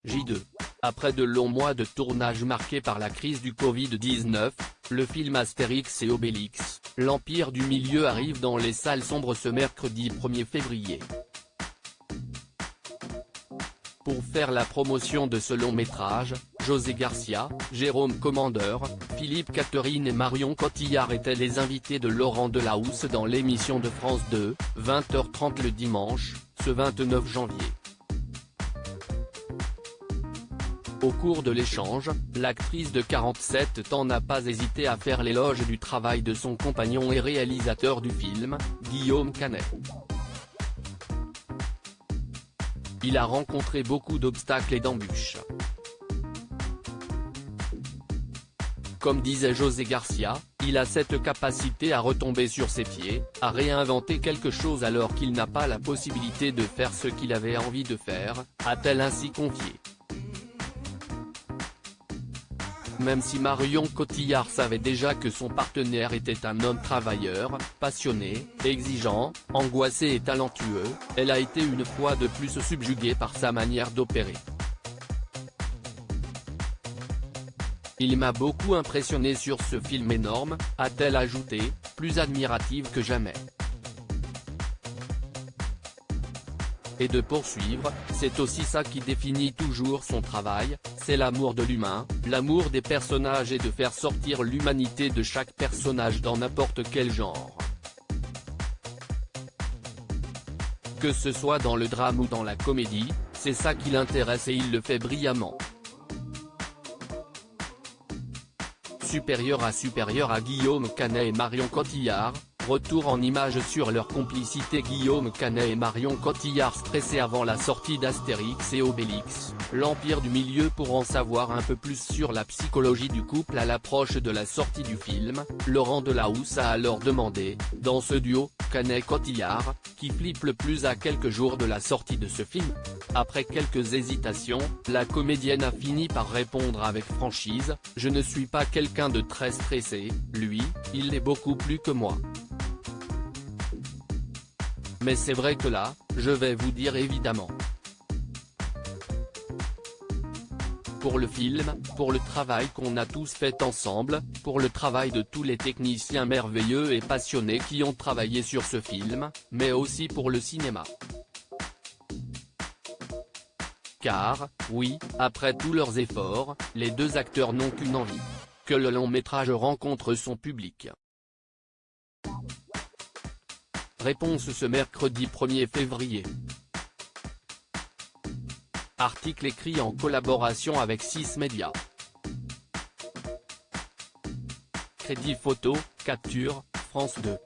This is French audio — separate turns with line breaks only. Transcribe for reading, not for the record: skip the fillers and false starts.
J2. Après de longs mois de tournage marqués par la crise du Covid-19, le film Astérix et Obélix, l'Empire du Milieu arrive dans les salles sombres ce mercredi 1er février. Pour faire la promotion de ce long métrage, José Garcia, Jérôme Commandeur, Philippe Catherine et Marion Cotillard étaient les invités de Laurent Delahousse dans l'émission de France 2, 20h30 le dimanche, ce 29 janvier. Au cours de l'échange, l'actrice de 47 ans n'a pas hésité à faire l'éloge du travail de son compagnon et réalisateur du film, Guillaume Canet. Il a rencontré beaucoup d'obstacles et d'embûches. Comme disait José Garcia, il a cette capacité à retomber sur ses pieds, à réinventer quelque chose alors qu'il n'a pas la possibilité de faire ce qu'il avait envie de faire, a-t-elle ainsi confié. Même si Marion Cotillard savait déjà que son partenaire était un homme travailleur, passionné, exigeant, angoissé et talentueux, elle a été une fois de plus subjuguée par sa manière d'opérer. Il m'a beaucoup impressionné sur ce film énorme, a-t-elle ajouté, plus admirative que jamais. Et de poursuivre, c'est aussi ça qui définit toujours son travail, c'est l'amour de l'humain, l'amour des personnages et de faire sortir l'humanité de chaque personnage dans n'importe quel genre. Que ce soit dans le drame ou dans la comédie, c'est ça qui l'intéresse et il le fait brillamment. Supérieur à Guillaume Canet et Marion Cotillard, retour en images sur leur complicité. Guillaume Canet et Marion Cotillard stressés avant la sortie d'Astérix et Obélix, l'Empire du Milieu. Pour en savoir un peu plus sur la psychologie du couple à l'approche de la sortie du film, Laurent Delahousse a alors demandé, dans ce duo, Canet-Cotillard, qui flippe le plus à quelques jours de la sortie de ce film. Après quelques hésitations, la comédienne a fini par répondre avec franchise, « Je ne suis pas quelqu'un de très stressé, lui, il l'est beaucoup plus que moi. Mais c'est vrai que là, je vais vous dire évidemment. Pour le film, pour le travail qu'on a tous fait ensemble, pour le travail de tous les techniciens merveilleux et passionnés qui ont travaillé sur ce film, mais aussi pour le cinéma. Car, oui, après tous leurs efforts, les deux acteurs n'ont qu'une envie. Que le long métrage rencontre son public. Réponse ce mercredi 1er février. Article écrit en collaboration avec 6 médias. Crédit photo, capture, France 2.